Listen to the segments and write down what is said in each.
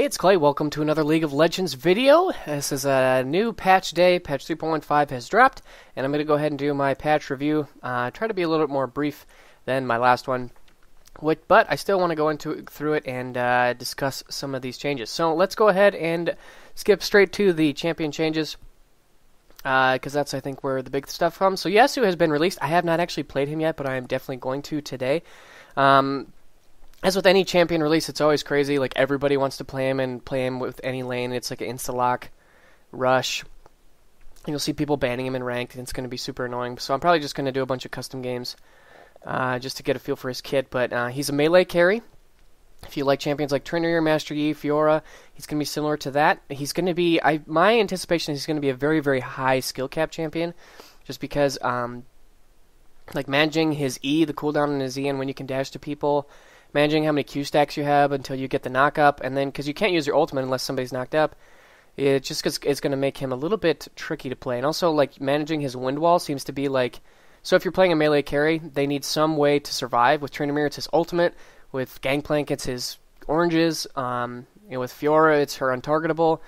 Hey, it's Clay. Welcome to another League of Legends video. This is a new patch day. Patch 3.15 has dropped, and I'm going to go ahead and do my patch review. Try to be a little bit more brief than my last one, but I still want to go through it and discuss some of these changes. So let's go ahead and skip straight to the champion changes, because that's, I think, where the big stuff comes. So Yasuo has been released. I have not actually played him yet, but I am definitely going to today. As with any champion release, it's always crazy. Like, everybody wants to play him and play him with any lane. It's like an insta-lock rush. You'll see people banning him in ranked, and it's going to be super annoying. So I'm probably just going to do a bunch of custom games just to get a feel for his kit. But he's a melee carry. If you like champions like Tryndamere, Master Yi, Fiora, he's going to be similar to that. He's going to be, my anticipation is he's going to be a very, very high skill cap champion. Just because, like, managing his E, the cooldown on his E, and when you can dash to people, managing how many Q stacks you have until you get the knock up, and then because you can't use your ultimate unless somebody's knocked up, it just it's going to make him a little bit tricky to play. And also, like, managing his wind wall seems to be like, so if you're playing a melee carry, they need some way to survive. With Tryndamere, it's his ultimate. With Gangplank, it's his oranges. With Fiora, it's her untargetable.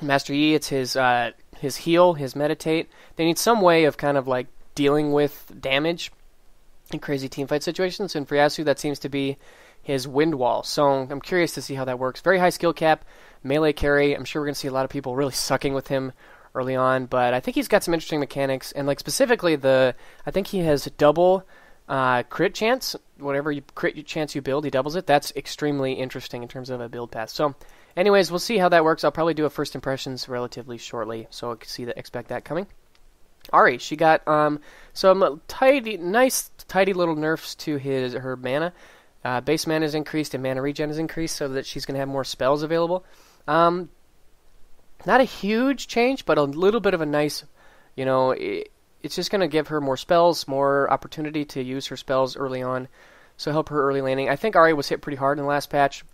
Master Yi, it's his heal, his meditate. They need some way of kind of like dealing with damage in crazy teamfight situations, and for Yasuo, that seems to be his wind wall. So I'm curious to see how that works. Very high skill cap, melee carry. I'm sure we're going to see a lot of people really sucking with him early on, but I think he's got some interesting mechanics, and like specifically I think he has double crit chance. Whatever crit chance you build, he doubles it. That's extremely interesting in terms of a build path. So anyways, we'll see how that works. I'll probably do a first impressions relatively shortly, so I can expect that coming. Ahri, she got some nice tidy little nerfs to her mana. Base mana is increased and mana regen is increased, so that she's going to have more spells available. Not a huge change, but a little bit of a nice, it's just going to give her more spells, more opportunity to use her spells early on, so help her early laning. I think Ahri was hit pretty hard in the last patch.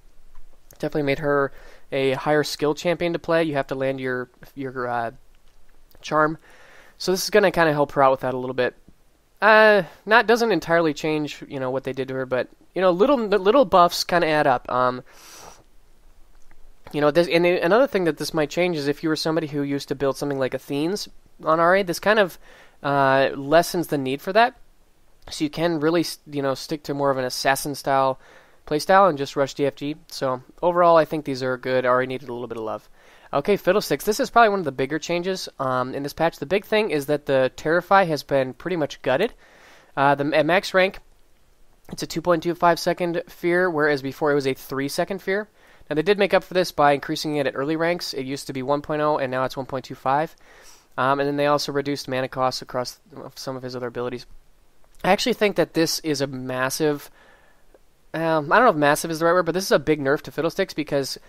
Definitely made her a higher skill champion to play. You have to land your charm. So this is going to kind of help her out with that a little bit. Doesn't entirely change, what they did to her, but little buffs kind of add up. Another thing that this might change is if you were somebody who used to build something like Athene's on Ahri, this kind of lessens the need for that. So you can really, stick to more of an assassin style playstyle and just rush DFG. So overall, I think these are good. Ahri needed a little bit of love. Okay, Fiddlesticks. This is probably one of the bigger changes in this patch. The big thing is that the Terrify has been pretty much gutted. At max rank, it's a 2.25 second fear, whereas before it was a 3 second fear. Now, they did make up for this by increasing it at early ranks. It used to be 1.0, and now it's 1.25. And then they also reduced mana costs across some of his other abilities. I actually think that this is a massive... I don't know if massive is the right word, but this is a big nerf to Fiddlesticks because...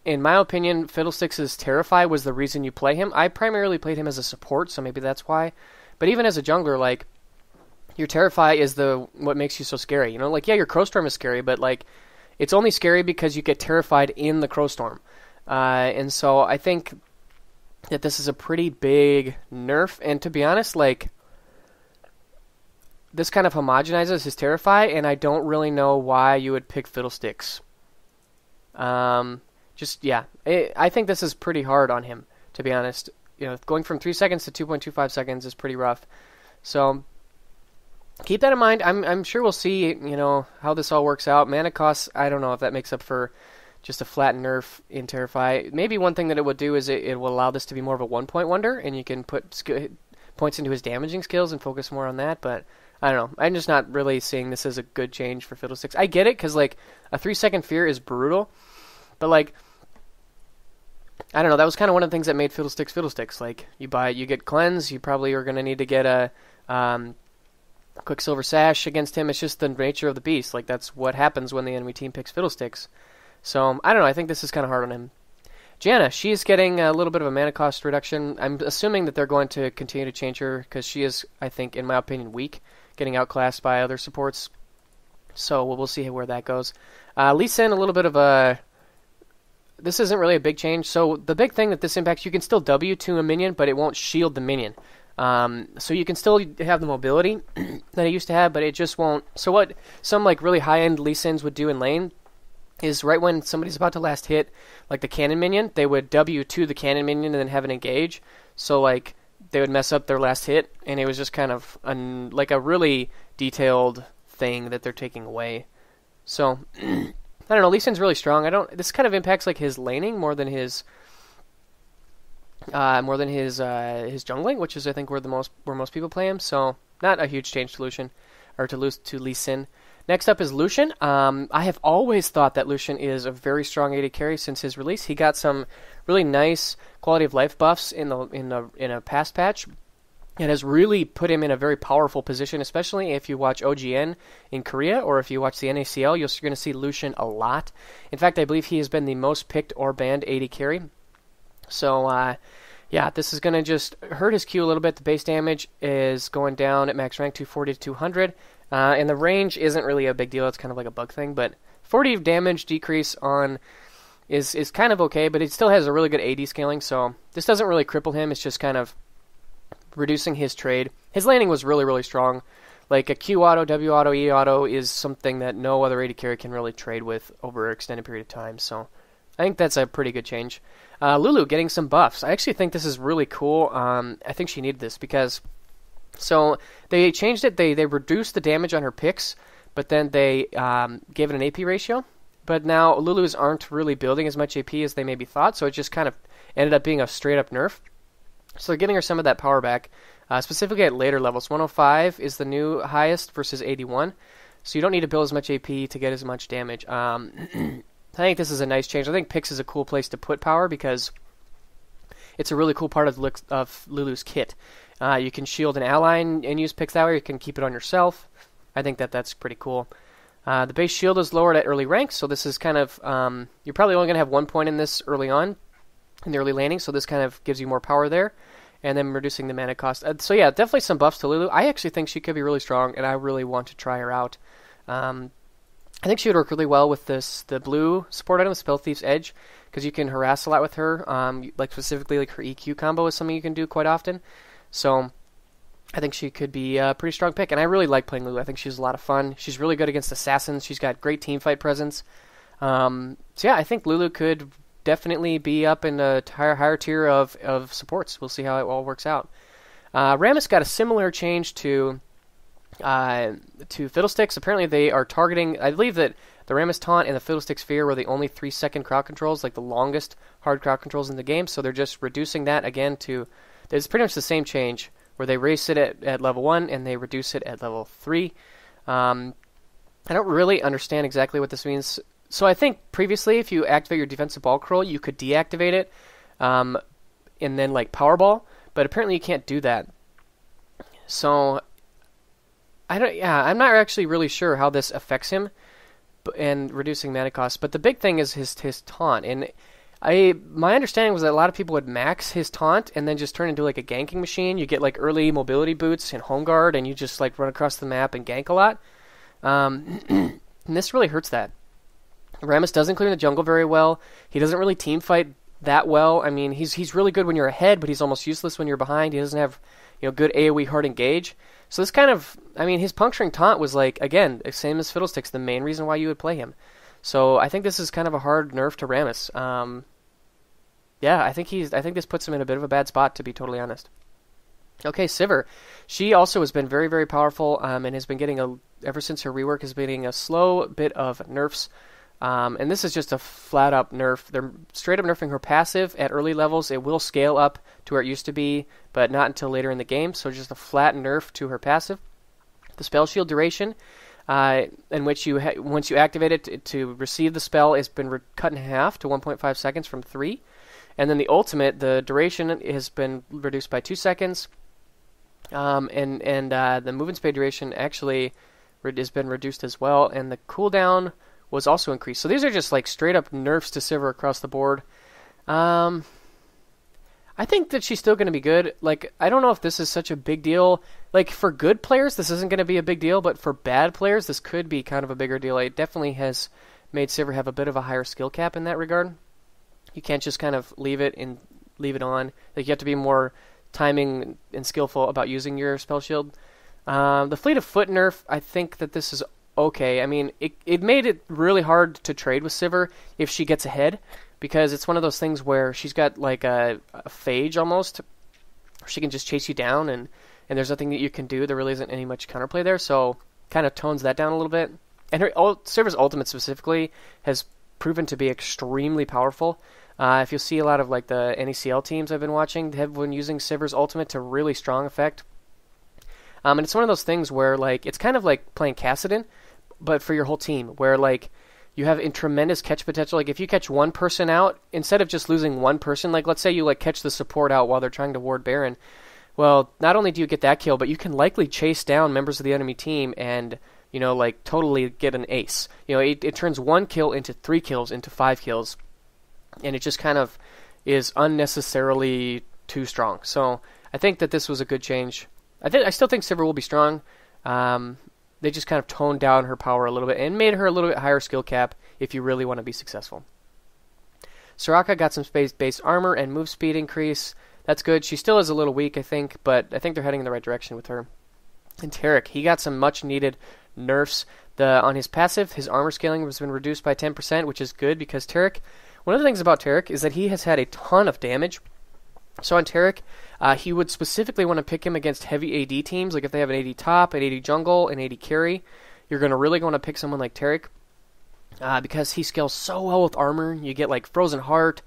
in my opinion, Fiddlesticks' Terrify was the reason you play him. I primarily played him as a support, so maybe that's why. But even as a jungler, like, your Terrify is what makes you so scary. Your Crowstorm is scary, but, like, it's only scary because you get terrified in the Crowstorm. And so I think that this is a pretty big nerf. And to be honest, like, this kind of homogenizes his Terrify, and I don't really know why you would pick Fiddlesticks. I think this is pretty hard on him, to be honest. Going from 3 seconds to 2.25 seconds is pretty rough. So keep that in mind. I'm sure we'll see, how this all works out. Mana costs, I don't know if that makes up for just a flat nerf in Terrify. Maybe one thing that it would do is it will allow this to be more of a one-point wonder, and you can put points into his damaging skills and focus more on that, but I don't know. I'm just not really seeing this as a good change for Fiddlesticks. I get it, because, like, a 3 second fear is brutal, but, like, I don't know, that was kind of one of the things that made Fiddlesticks. Like, you get Cleanse, you probably are going to need to get a Quicksilver Sash against him. It's just the nature of the beast. Like, that's what happens when the enemy team picks Fiddlesticks. So, I don't know, I think this is kind of hard on him. Janna, she's getting a little bit of a mana cost reduction. I'm assuming that they're going to continue to change her, because she is, I think, in my opinion, weak, getting outclassed by other supports. So, we'll see where that goes. Lee Sin, a little bit of a... This isn't really a big change. So the big thing that this impacts, you can still W to a minion, but it won't shield the minion. So you can still have the mobility that it used to have, but it just won't. So what some like really high-end Lee Sins would do in lane is right when somebody's about to last hit, like the cannon minion, they would W to the cannon minion and then have an engage. So like they would mess up their last hit, and it was just kind of like a really detailed thing that they're taking away. So I don't know. Lee Sin's really strong. This kind of impacts like his laning more than his jungling, which is I think where most people play him. So not a huge change to Lucian or to Lee Sin. Next up is Lucian. I have always thought that Lucian is a very strong AD carry since his release. He got some really nice quality of life buffs in a past patch. It has really put him in a very powerful position, especially if you watch OGN in Korea or if you watch the NACL. You're going to see Lucian a lot. In fact, I believe he has been the most picked or banned AD carry. So, yeah, this is going to just hurt his Q a little bit. The base damage is going down at max rank 240 to 200. And the range isn't really a big deal. It's kind of like a bug thing. But 40 damage decrease on is kind of okay, but it still has a really good AD scaling. So this doesn't really cripple him. It's just kind of reducing his trade. His landing was really, really strong. Like a Q auto, W auto, E auto is something that no other AD carry can really trade with over an extended period of time. So I think that's a pretty good change. Lulu getting some buffs. I actually think this is really cool. I think she needed this because... So they changed it. They reduced the damage on her picks, but then they gave it an AP ratio. But now Lulus aren't really building as much AP as they maybe thought, so it just kind of ended up being a straight-up nerf. So they're getting her some of that power back, specifically at later levels. 105 is the new highest versus 81, so you don't need to build as much AP to get as much damage. I think this is a nice change. I think picks is a cool place to put power because it's a really cool part of Lulu's kit. You can shield an ally and use picks that way. You can keep it on yourself. I think that's pretty cool. The base shield is lowered at early ranks, so this is kind of... you're probably only going to have 1 point in this early on, in the early landing, so this kind of gives you more power there, and then reducing the mana cost. So yeah, definitely some buffs to Lulu. I actually think she could be really strong, and I really want to try her out. I think she would work really well with the blue support item, Spell Thief's Edge, because you can harass a lot with her. Like specifically, like her EQ combo is something you can do quite often. So I think she could be a pretty strong pick, and I really like playing Lulu. I think she's a lot of fun. She's really good against assassins. She's got great teamfight presence. So yeah, I think Lulu could definitely be up in a higher tier of supports. We'll see how it all works out. Rammus got a similar change to Fiddlesticks. Apparently they are targeting... I believe that the Rammus Taunt and the Fiddlestick Sphere were the only 3-second crowd controls, like the longest hard crowd controls in the game, so they're just reducing that again to... It's pretty much the same change, where they raise it at level 1 and they reduce it at level 3. I don't really understand exactly what this means. So I think previously, if you activate your defensive ball scroll, you could deactivate it and then like Powerball, but apparently you can't do that. So I'm not actually really sure how this affects him and reducing mana cost. But the big thing is his taunt, and my understanding was that a lot of people would max his taunt and then just turn into like a ganking machine. You get like early mobility boots and home guard, and you just like run across the map and gank a lot. And this really hurts that. Rammus doesn't clear the jungle very well. He doesn't really team fight that well. I mean, he's really good when you're ahead, but he's almost useless when you're behind. He doesn't have good AoE hard engage. So this kind of, his puncturing taunt was like, again, same as Fiddlesticks, the main reason why you would play him. So I think this is kind of a hard nerf to Rammus. Yeah, I think this puts him in a bit of a bad spot, to be totally honest. Okay, Sivir. She also has been very, very powerful, and has been getting ever since her rework, has been getting a slow bit of nerfs. And this is just a flat-up nerf. They're straight-up nerfing her passive at early levels. It will scale up to where it used to be, but not until later in the game. So just a flat nerf to her passive. The spell shield duration, in which once you activate it to receive the spell, has been cut in half to 1.5 seconds from 3. And then the ultimate, the duration has been reduced by 2 seconds. And the movement speed duration actually has been reduced as well. And the cooldown was also increased. So these are just like straight up nerfs to Sivir across the board. I think that she's still going to be good. Like, I don't know if this is such a big deal. Like, for good players, this isn't going to be a big deal, but for bad players, this could be kind of a bigger deal. It definitely has made Sivir have a bit of a higher skill cap in that regard. You can't just kind of leave it on. Like, you have to be more timing and skillful about using your spell shield. The Fleet of Foot nerf, I think that this is okay. I mean, it made it really hard to trade with Sivir if she gets ahead, because it's one of those things where she's got like a phage almost. She can just chase you down, and there's nothing that you can do. There really isn't any much counterplay there, so kind of tones that down a little bit. And Sivir's ultimate specifically has proven to be extremely powerful. If you'll see a lot of like the NECL teams I've been watching have been using Sivir's ultimate to really strong effect. And it's one of those things where like it's kind of like playing Kassadin, but for your whole team, where like you have in tremendous catch potential. Like if you catch one person out, instead of just losing one person, like let's say you like catch the support out while they're trying to ward Baron, well, not only do you get that kill, but you can likely chase down members of the enemy team and, you know, like totally get an ace. You know, it turns 1 kill into 3 kills into 5 kills, and it just kind of is unnecessarily too strong. So I think that this was a good change. I still think Sivir will be strong. They just kind of toned down her power a little bit and made her a little bit higher skill cap if you really want to be successful. Soraka got some space-based armor and move speed increase. That's good. She still is a little weak, I think, but I think they're heading in the right direction with her. And Taric, he got some much-needed nerfs. On his passive, his armor scaling has been reduced by 10%, which is good because Taric, one of the things about Taric is that he has had a ton of damage. So on Taric, he would specifically want to pick him against heavy AD teams, like if they have an AD top, an AD jungle, an AD carry. You're going to really want to pick someone like Taric because he scales so well with armor. You get like Frozen Heart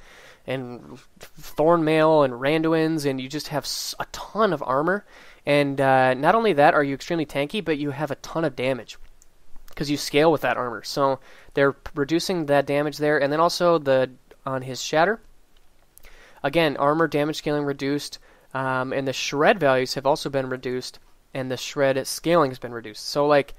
and Thornmail and Randuin's, and you just have a ton of armor. And not only that are you extremely tanky, but you have a ton of damage because you scale with that armor. So they're reducing that damage there. And then also on his Shatter, again, armor damage scaling reduced, and the shred values have also been reduced, and the shred scaling has been reduced. So, like,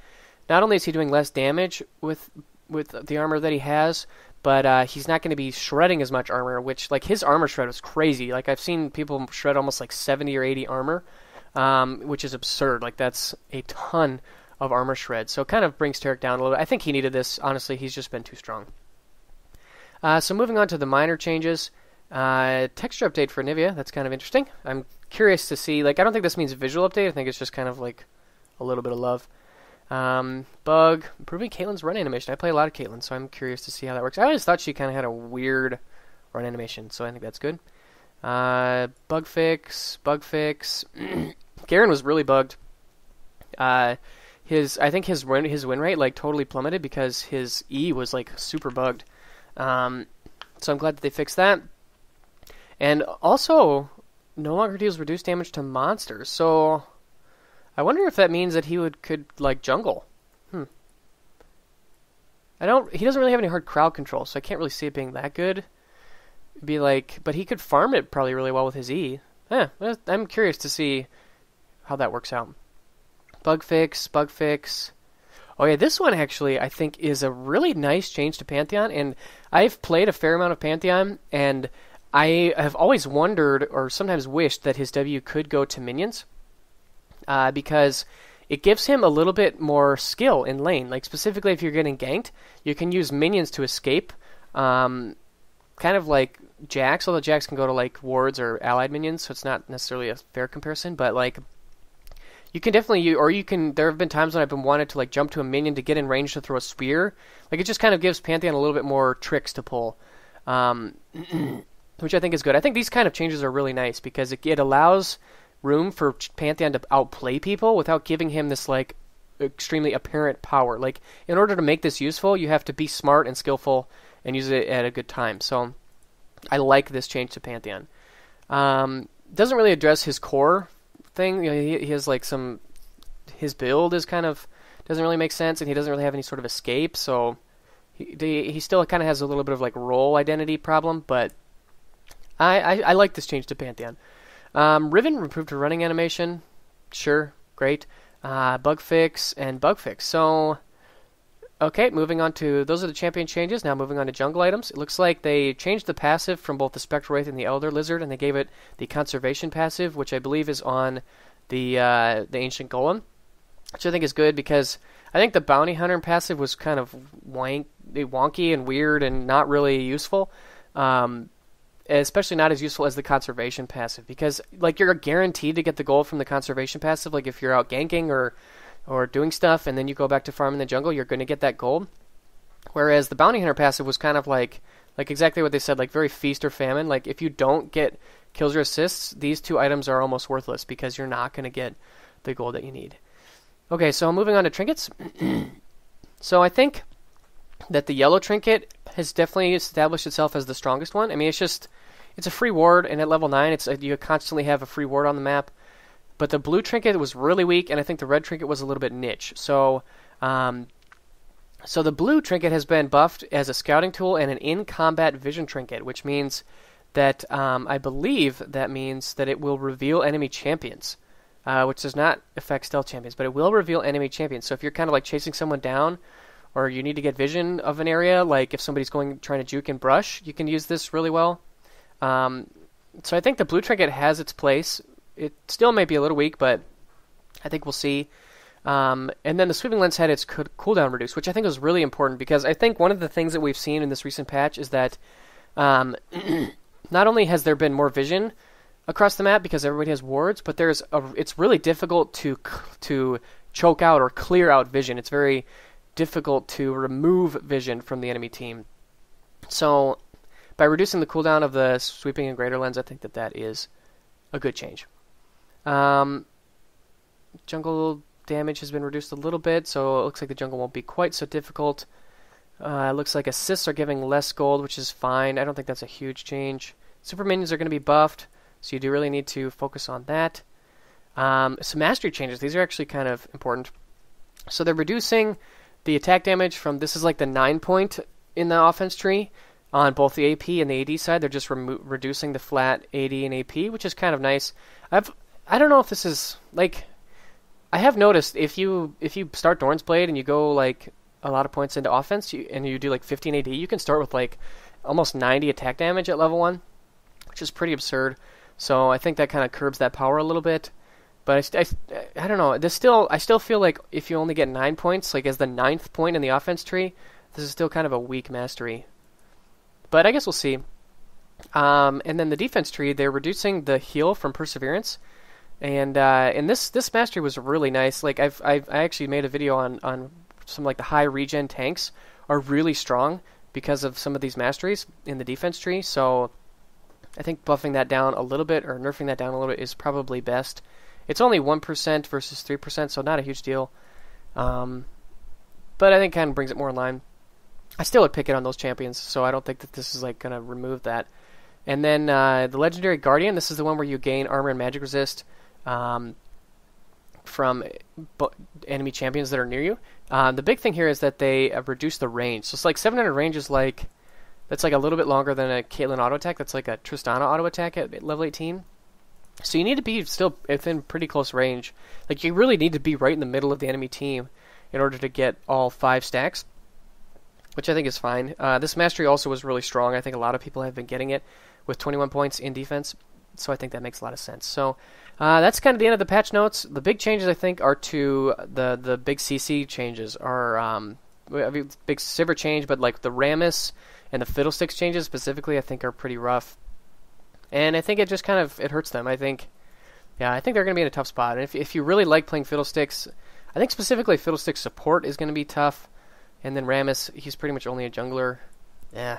not only is he doing less damage with the armor that he has, but he's not going to be shredding as much armor, which, like, his armor shred was crazy. Like, I've seen people shred almost, like, 70 or 80 armor, which is absurd. Like, that's a ton of armor shred. So it kind of brings Taric down a little bit. I think he needed this. Honestly, he's just been too strong. So moving on to the minor changes. Texture update for Nivea. That's kind of interesting. I'm curious to see. Like, I don't think this means a visual update. I think it's just kind of like a little bit of love. Bug. Improving Caitlyn's run animation. I play a lot of Caitlyn, so I'm curious to see how that works. I always thought she kind of had a weird run animation, so I think that's good. Bug fix. Garen was really bugged. I think his win rate like totally plummeted because his E was like super bugged. So I'm glad that they fixed that. And also, no longer deals reduced damage to monsters. So, I wonder if that means that he could like jungle. He doesn't really have any hard crowd control, so I can't really see it being that good. It'd be like, but he could farm it probably really well with his E. I'm curious to see how that works out. Bug fix. Oh yeah, this one actually I think is a really nice change to Pantheon, and I've played a fair amount of Pantheon, and I have always wondered or sometimes wished that his W could go to minions, because it gives him a little bit more skill in lane. Like specifically if you're getting ganked, you can use minions to escape, kind of like Jax, although Jax can go to like wards or allied minions, so it's not necessarily a fair comparison, but like you can definitely, there have been times when I've been wanted to like jump to a minion to get in range to throw a spear. Like it just kind of gives Pantheon a little bit more tricks to pull, which I think is good. I think these kind of changes are really nice because it allows room for Pantheon to outplay people without giving him this like extremely apparent power. Like in order to make this useful, you have to be smart and skillful and use it at a good time. So I like this change to Pantheon. Doesn't really address his core thing. You know, he has like his build is kind of doesn't really make sense, and he doesn't really have any sort of escape, so he still kind of has a little bit of like role identity problem, but I like this change to Pantheon. Riven improved her running animation. Sure, great. Bug fix. So, okay, moving on to, those are the champion changes. Now moving on to jungle items. It looks like they changed the passive from both the Spectral Wraith and the Elder Lizard, and they gave it the Conservation passive, which I believe is on the Ancient Golem, which I think is good because I think the Bounty Hunter passive was kind of wonky and weird and not really useful. Especially not as useful as the Conservation passive, because like you're guaranteed to get the gold from the Conservation passive, like if you're out ganking or or doing stuff, and then you go back to farm in the jungle, you're going to get that gold. Whereas the Bounty Hunter passive was kind of like exactly what they said, like very feast or famine. Like if you don't get kills or assists, these two items are almost worthless because you're not going to get the gold that you need. Okay, so moving on to trinkets. So I think that the yellow trinket has definitely established itself as the strongest one. I mean, it's a free ward, and at level 9, you constantly have a free ward on the map. But the blue trinket was really weak, and I think the red trinket was a little bit niche. So, so the blue trinket has been buffed as a scouting tool and an in-combat vision trinket, which means that I believe that means that it will reveal enemy champions, which does not affect stealth champions, but it will reveal enemy champions. So if you're kind of like chasing someone down, or you need to get vision of an area, like if somebody's trying to juke and brush, you can use this really well. So I think the blue trinket has its place. It still may be a little weak, but I think we'll see. And then the sweeping lens had its cooldown reduced, which I think was really important because I think one of the things that we've seen in this recent patch is that not only has there been more vision across the map because everybody has wards, but it's really difficult to choke out or clear out vision. It's very difficult to remove vision from the enemy team. So by reducing the cooldown of the sweeping and greater lens, I think that is a good change. Jungle damage has been reduced a little bit, so it looks like the jungle won't be quite so difficult. It looks like assists are giving less gold, which is fine. I don't think that's a huge change. Super minions are going to be buffed, so you do really need to focus on that. Some mastery changes. These are actually kind of important. So they're reducing the attack damage from, this is like the 9 point in the offense tree on both the AP and the AD side. They're just reducing the flat AD and AP, which is kind of nice. I don't know if this is, like, I have noticed if you start Doran's Blade and you go like a lot of points into offense and you do like 15 AD, you can start with like almost 90 attack damage at level 1, which is pretty absurd. So I think that kind of curbs that power a little bit. But I don't know. I still feel like if you only get 9 points, like as the 9th point in the offense tree, this is still kind of a weak mastery. But I guess we'll see. And then the defense tree, they're reducing the heal from Perseverance. And this mastery was really nice. Like I actually made a video on some like the high regen tanks are really strong because of some of these masteries in the defense tree. So I think buffing that down a little bit or nerfing that down a little bit is probably best. It's only 1% versus 3%, so not a huge deal. But I think it kind of brings it more in line. I still would pick it on those champions, so I don't think that this is like going to remove that. And then the Legendary Guardian, this is the one where you gain armor and magic resist from enemy champions that are near you. The big thing here is that they reduce the range. So it's like 700 range is like, that's like a little bit longer than a Caitlyn auto attack. That's like a Tristana auto attack at level 18. So you need to be still within pretty close range. Like you really need to be right in the middle of the enemy team in order to get all 5 stacks, which I think is fine. This mastery also was really strong. I think a lot of people have been getting it with 21 points in defense, so I think that makes a lot of sense. So that's kind of the end of the patch notes. The big changes, I think, are to the big CC changes. Big Sivir change, but like the Rammus and the Fiddlesticks changes specifically, I think are pretty rough. And I think it just kind of, it hurts them. I think they're going to be in a tough spot. And if you really like playing Fiddlesticks, I think specifically Fiddlesticks support is going to be tough. And then Rammus, he's pretty much only a jungler. Yeah.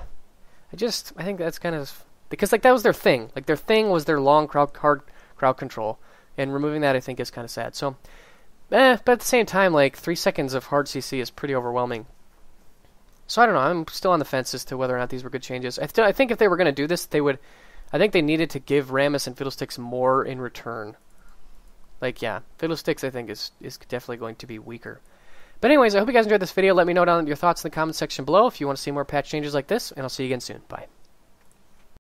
I think that's kind of, because like that was their thing. Like their thing was their long hard crowd control. And removing that I think is kind of sad. So, but at the same time, like 3 seconds of hard CC is pretty overwhelming. So I don't know. I'm still on the fence as to whether or not these were good changes. I think if they were going to do this, I think they needed to give Rammus and Fiddlesticks more in return. Like, yeah, Fiddlesticks I think is definitely going to be weaker. But anyways, I hope you guys enjoyed this video. Let me know down your thoughts in the comment section below if you want to see more patch changes like this, and I'll see you again soon. Bye.